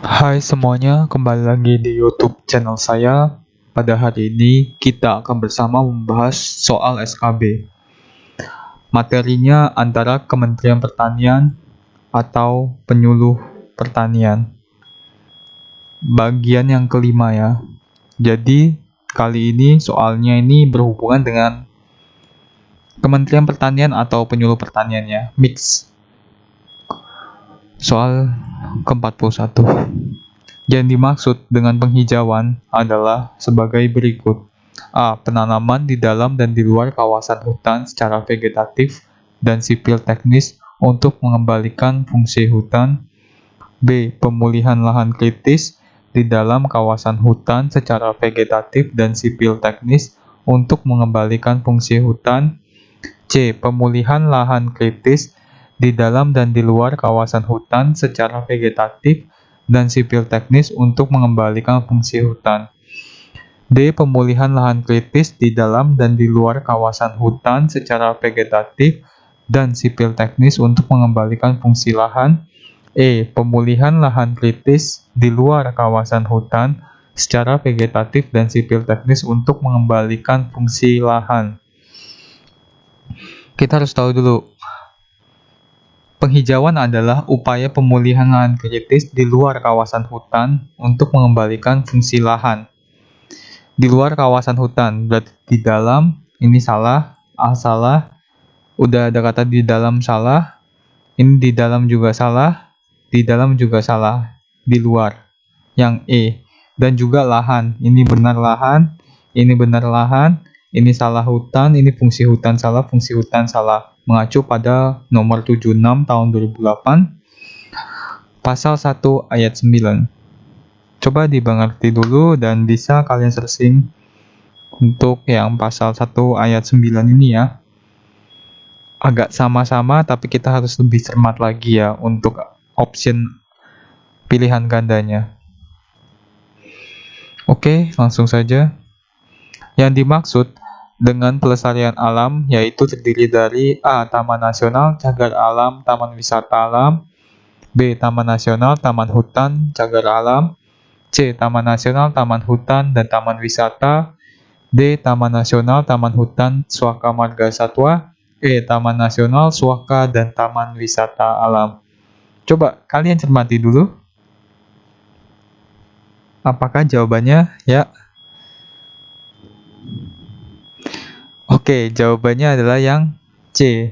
Hai semuanya, kembali lagi di YouTube channel saya. Pada hari ini kita akan bersama membahas soal SKB. Materinya antara Kementerian Pertanian atau Penyuluh Pertanian. Bagian yang kelima ya. Jadi kali ini soalnya ini berhubungan dengan Kementerian Pertanian atau Penyuluh Pertaniannya, mix. Soal ke-41. Yang dimaksud dengan penghijauan adalah sebagai berikut. A. Penanaman di dalam dan di luar kawasan hutan secara vegetatif dan sipil teknis untuk mengembalikan fungsi hutan. B. Pemulihan lahan kritis di dalam kawasan hutan secara vegetatif dan sipil teknis untuk mengembalikan fungsi hutan. C. Pemulihan lahan kritis di dalam dan di luar kawasan hutan secara vegetatif dan sipil teknis untuk mengembalikan fungsi hutan. D. Pemulihan lahan kritis di dalam dan di luar kawasan hutan secara vegetatif dan sipil teknis untuk mengembalikan fungsi lahan. E. Pemulihan lahan kritis di luar kawasan hutan secara vegetatif dan sipil teknis untuk mengembalikan fungsi lahan. Kita harus tahu dulu, penghijauan adalah upaya pemulihan lahan kritis di luar kawasan hutan untuk mengembalikan fungsi lahan. Di luar kawasan hutan, berarti di dalam, ini salah, A salah, udah ada kata di dalam salah, ini di dalam juga salah, di dalam juga salah, di luar, yang E. Dan juga lahan, ini benar lahan, ini benar lahan, ini salah hutan, ini fungsi hutan salah, fungsi hutan salah. Mengacu pada nomor 76 tahun 2008, pasal 1 ayat 9. Coba dimengerti dulu dan bisa kalian searching untuk yang pasal 1 ayat 9 ini ya. Agak sama-sama tapi kita harus lebih cermat lagi ya untuk option pilihan gandanya. Oke, langsung saja. Yang dimaksud dengan pelestarian alam yaitu terdiri dari A. Taman Nasional, Cagar Alam, Taman Wisata Alam. B. Taman Nasional, Taman Hutan, Cagar Alam. C. Taman Nasional, Taman Hutan, dan Taman Wisata. D. Taman Nasional, Taman Hutan, Suaka Marga Satwa. E. Taman Nasional, Suaka, dan Taman Wisata Alam. Coba kalian cermati dulu. Apakah jawabannya? Ya. Oke, jawabannya adalah yang C.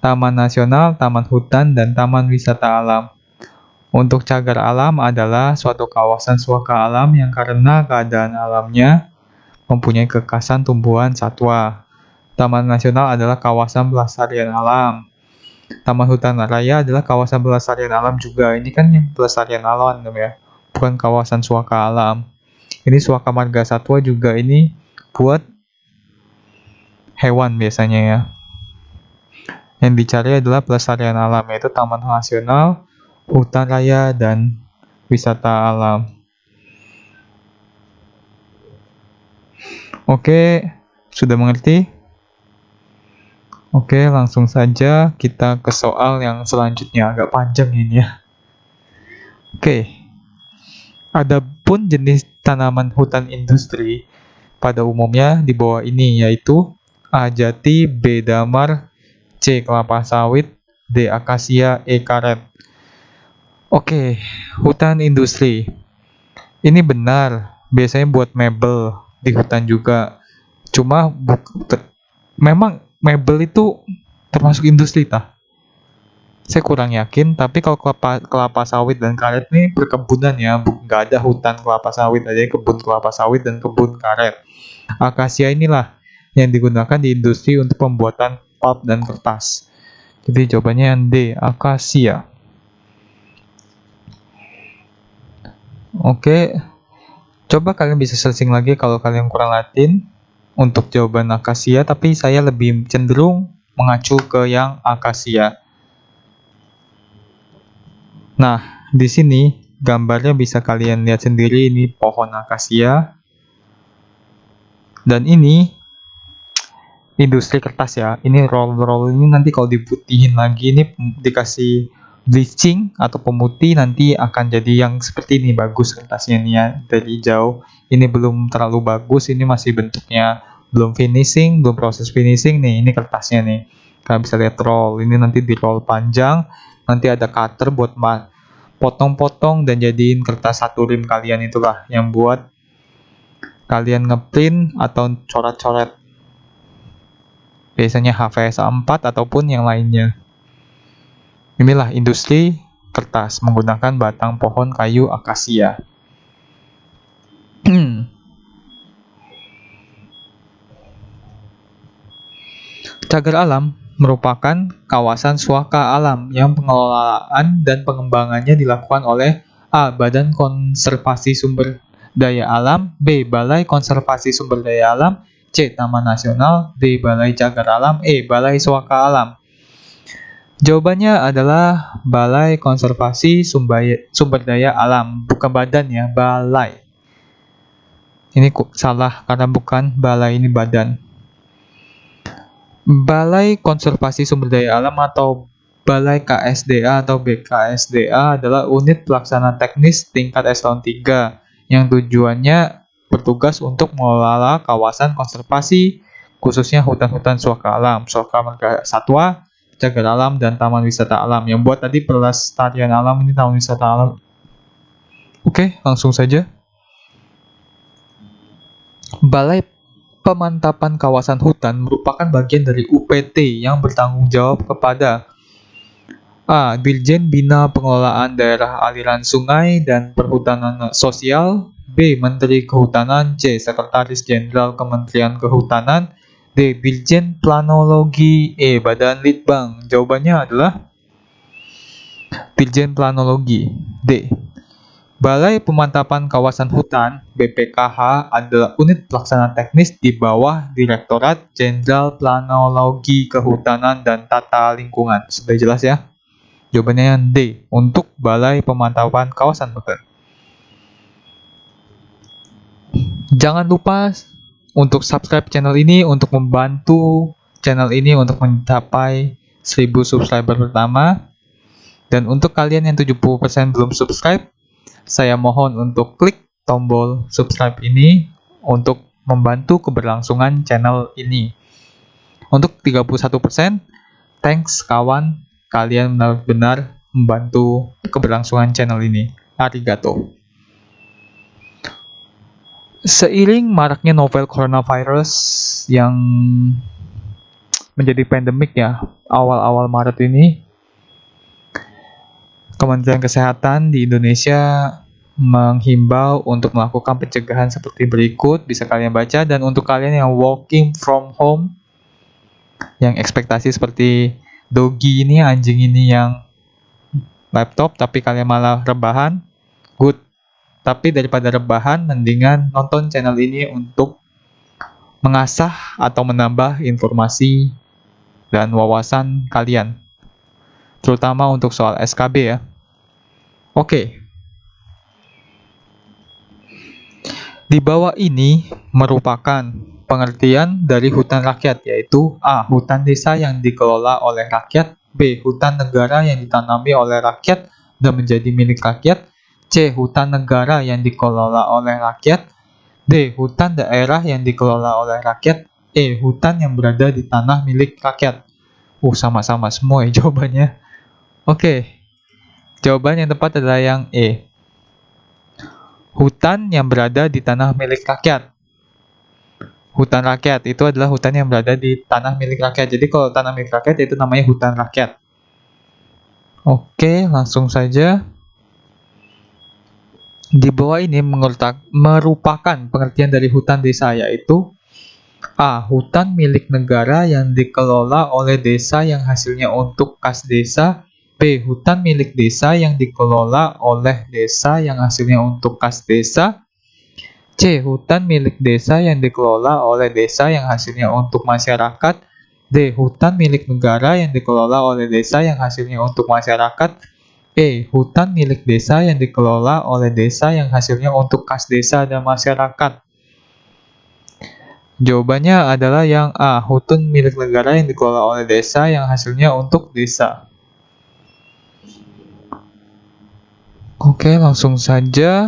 Taman Nasional, Taman Hutan, dan Taman Wisata Alam. Untuk cagar alam adalah suatu kawasan suaka alam yang karena keadaan alamnya mempunyai kekhasan tumbuhan satwa. Taman Nasional adalah kawasan pelestarian alam. Taman Hutan Raya adalah kawasan pelestarian alam juga. Ini kan yang pelestarian alam ya, bukan kawasan suaka alam. Ini Suaka Marga Satwa juga ini buat hewan biasanya ya. Yang dicari adalah pelestarian alam, yaitu Taman Nasional, Hutan Raya, dan Wisata Alam. Oke, sudah mengerti? Oke, langsung saja kita ke soal yang selanjutnya. Agak panjang ini ya. Oke, adapun jenis tanaman hutan industri pada umumnya di bawah ini, yaitu A. Jati, B. Damar, C. Kelapa sawit, D. Akasia, E. Karet. Oke, hutan industri. Ini benar, biasanya buat mebel di hutan juga. Cuma memang mebel itu termasuk industri tah? Saya kurang yakin, tapi kalau kelapa sawit dan karet ini perkebunan ya, nggak ada hutan kelapa sawit, aja kebun kelapa sawit dan kebun karet. Akasia inilah yang digunakan di industri untuk pembuatan pulp dan kertas. Jadi jawabannya yang D, akasia. Oke, coba kalian bisa searching lagi kalau kalian kurang Latin untuk jawaban akasia, tapi saya lebih cenderung mengacu ke yang akasia. Nah, di sini gambarnya bisa kalian lihat sendiri, ini pohon akasia. Dan ini industri kertas ya. Ini roll ini nanti kalau diputihin lagi ini dikasih bleaching atau pemutih nanti akan jadi yang seperti ini, bagus kertasnya nih ya dari jauh. Ini belum terlalu bagus, ini masih bentuknya belum finishing, belum proses finishing nih. Ini kertasnya nih, kalian bisa lihat roll ini, nanti di roll panjang, nanti ada cutter buat potong-potong dan jadiin kertas satu rim kalian, itulah yang buat kalian ngeprint atau coret-coret, biasanya HVS A4 ataupun yang lainnya. Inilah industri kertas menggunakan batang pohon kayu akasia. Cagar alam merupakan kawasan suaka alam yang pengelolaan dan pengembangannya dilakukan oleh A. Badan Konservasi Sumber Daya Alam, B. Balai Konservasi Sumber Daya Alam, C. Taman Nasional, D. Balai Cagar Alam, E. Balai Suaka Alam. Jawabannya adalah Balai Konservasi Sumber Daya Alam, bukan badan ya, balai. Ini salah karena bukan balai, ini badan. Balai Konservasi Sumber Daya Alam atau Balai KSDA atau BKSDA adalah unit pelaksana teknis tingkat eselon 3 yang tujuannya bertugas untuk mengelola kawasan konservasi, khususnya hutan-hutan suaka alam, suaka marga satwa, cagar alam, dan taman wisata alam. Yang buat tadi pelestarian alam, ini taman wisata alam. Oke, langsung saja. Balai Pemantapan Kawasan Hutan merupakan bagian dari UPT yang bertanggung jawab kepada A. Dirjen Bina Pengelolaan Daerah Aliran Sungai dan Perhutanan Sosial, B. Menteri Kehutanan, C. Sekretaris Jenderal Kementerian Kehutanan, D. Dirjen Planologi, E. Badan Litbang. Jawabannya adalah Dirjen Planologi, D. Balai Pemantapan Kawasan Hutan (BPKH) adalah unit pelaksana teknis di bawah Direktorat Jenderal Planologi Kehutanan dan Tata Lingkungan. Sudah jelas ya? Jawabannya yang D untuk Balai Pemantapan Kawasan Hutan. Jangan lupa untuk subscribe channel ini untuk membantu channel ini untuk mencapai 1000 subscriber pertama. Dan untuk kalian yang 70% belum subscribe, saya mohon untuk klik tombol subscribe ini untuk membantu keberlangsungan channel ini. Untuk 31%, thanks kawan, kalian benar-benar membantu keberlangsungan channel ini. Arigato. Seiring maraknya novel coronavirus yang menjadi pandemik ya, awal-awal Maret ini, Kementerian Kesehatan di Indonesia menghimbau untuk melakukan pencegahan seperti berikut, bisa kalian baca. Dan untuk kalian yang working from home, yang ekspektasi seperti Dogi ini, anjing ini yang laptop, tapi kalian malah rebahan, good. Tapi daripada rebahan, mendingan nonton channel ini untuk mengasah atau menambah informasi dan wawasan kalian, terutama untuk soal SKB ya. Oke. Di bawah ini merupakan pengertian dari hutan rakyat, yaitu A. Hutan desa yang dikelola oleh rakyat, B. Hutan negara yang ditanami oleh rakyat dan menjadi milik rakyat, C. Hutan negara yang dikelola oleh rakyat, D. Hutan daerah yang dikelola oleh rakyat, E. Hutan yang berada di tanah milik rakyat. Sama-sama semua ya jawabannya. Oke. Jawaban yang tepat adalah yang E. Hutan yang berada di tanah milik rakyat. Hutan rakyat itu adalah hutan yang berada di tanah milik rakyat. Jadi kalau tanah milik rakyat itu namanya hutan rakyat. Oke, langsung saja. Di bawah ini merupakan pengertian dari hutan desa, yaitu A. Hutan milik negara yang dikelola oleh desa yang hasilnya untuk kas desa, B. Hutan milik desa yang dikelola oleh desa yang hasilnya untuk kas desa, C. Hutan milik desa yang dikelola oleh desa yang hasilnya untuk masyarakat, D. Hutan milik negara yang dikelola oleh desa yang hasilnya untuk masyarakat, E. Hutan milik desa yang dikelola oleh desa yang hasilnya untuk kas desa dan masyarakat. Jawabannya adalah yang A. Hutan milik negara yang dikelola oleh desa yang hasilnya untuk desa. Oke, langsung saja.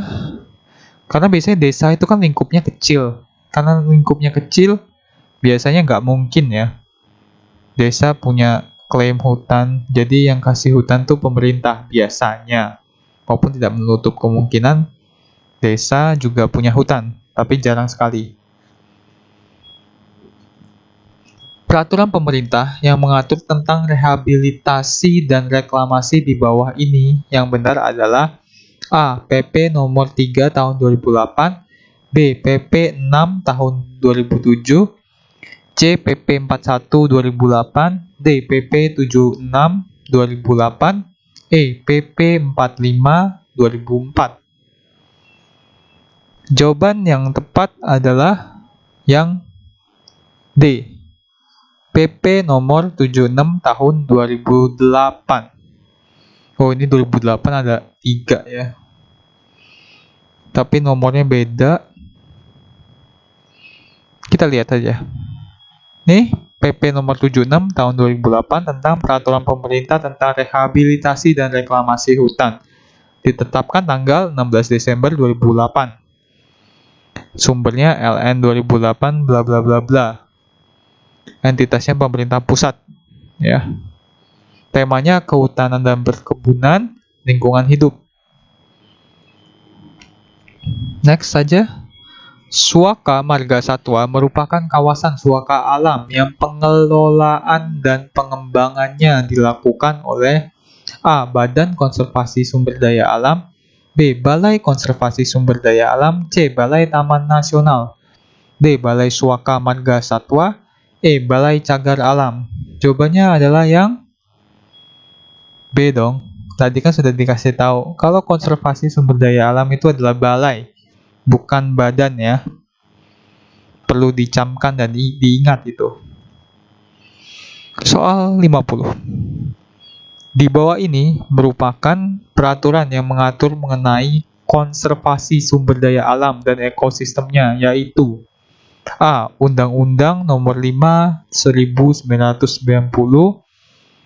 Karena biasanya desa itu kan lingkupnya kecil. Karena lingkupnya kecil, biasanya nggak mungkin ya desa punya klaim hutan. Jadi yang kasih hutan tuh pemerintah biasanya. Walaupun tidak menutup kemungkinan desa juga punya hutan, tapi jarang sekali. Peraturan pemerintah yang mengatur tentang rehabilitasi dan reklamasi di bawah ini yang benar adalah A. PP nomor 3 tahun 2008, B. PP 6 tahun 2007, C. PP 41 2008, D. PP 76 2008, E. PP 45 2004. Jawaban yang tepat adalah yang D. PP nomor 76 tahun 2008. Oh, ini 2008 ada 3 ya. Tapi nomornya beda. Kita lihat aja. Nih, PP nomor 76 tahun 2008 tentang peraturan pemerintah tentang rehabilitasi dan reklamasi hutan. Ditetapkan tanggal 16 Desember 2008. Sumbernya LN 2008 bla bla bla bla. Entitasnya pemerintah pusat ya. Temanya kehutanan dan perkebunan, lingkungan hidup. Next saja. Suaka Marga Satwa merupakan kawasan suaka alam yang pengelolaan dan pengembangannya dilakukan oleh A. Badan Konservasi Sumber Daya Alam, B. Balai Konservasi Sumber Daya Alam, C. Balai Taman Nasional, D. Balai Suaka Marga Satwa, E. Balai Cagar Alam. Jawabannya adalah yang B dong. Tadi kan sudah dikasih tahu kalau konservasi sumber daya alam itu adalah balai, bukan badan ya. Perlu dicamkan dan diingat itu. Soal 50. Di bawah ini merupakan peraturan yang mengatur mengenai konservasi sumber daya alam dan ekosistemnya, yaitu A. Undang-Undang Nomor 5 1990,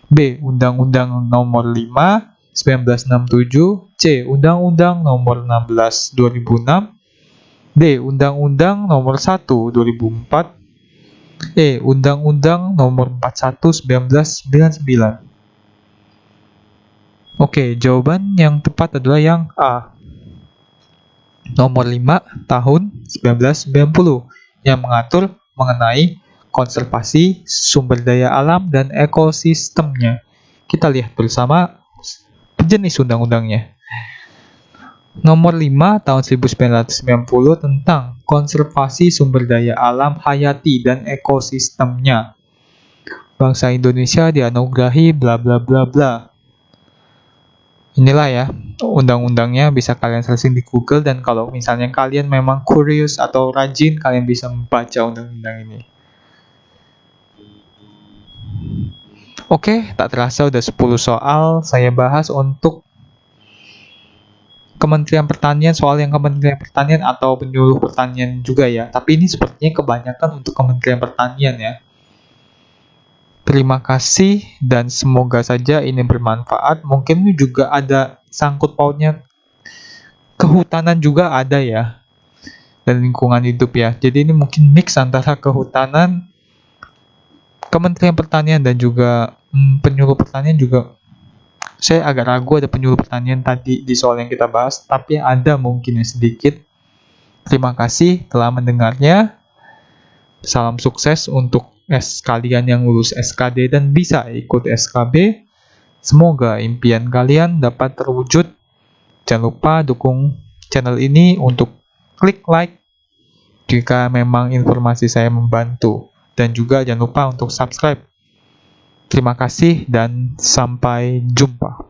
B. Undang-Undang Nomor 5 1967, C. Undang-Undang Nomor 16 2006, D. Undang-Undang Nomor 1 2004, E. Undang-Undang Nomor 41 1999. Oke, jawaban yang tepat adalah yang A. Nomor 5 tahun 1990 yang mengatur mengenai konservasi sumber daya alam dan ekosistemnya. Kita lihat bersama jenis undang-undangnya. Nomor 5 tahun 1990 tentang konservasi sumber daya alam hayati dan ekosistemnya. Bangsa Indonesia dianugerahi bla bla bla bla. Inilah ya undang-undangnya, bisa kalian searching di Google, dan kalau misalnya kalian memang curious atau rajin, kalian bisa membaca undang-undang ini. Oke, tak terasa udah 10 soal saya bahas untuk Kementerian Pertanian, soal yang Kementerian Pertanian atau penyuluh pertanian juga ya. Tapi ini sepertinya kebanyakan untuk Kementerian Pertanian ya. Terima kasih dan semoga saja ini bermanfaat. Mungkin juga ada sangkut pautnya kehutanan juga ada ya, dan lingkungan hidup ya. Jadi ini mungkin mix antara kehutanan, Kementerian Pertanian dan juga penyuluh pertanian juga. Saya agak ragu ada penyuluh pertanian tadi di soal yang kita bahas, tapi ada mungkin ya sedikit. Terima kasih telah mendengarnya. Salam sukses untuk kalian yang lulus SKD dan bisa ikut SKB. Semoga impian kalian dapat terwujud. Jangan lupa dukung channel ini untuk klik like jika memang informasi saya membantu. Dan juga jangan lupa untuk subscribe. Terima kasih dan sampai jumpa.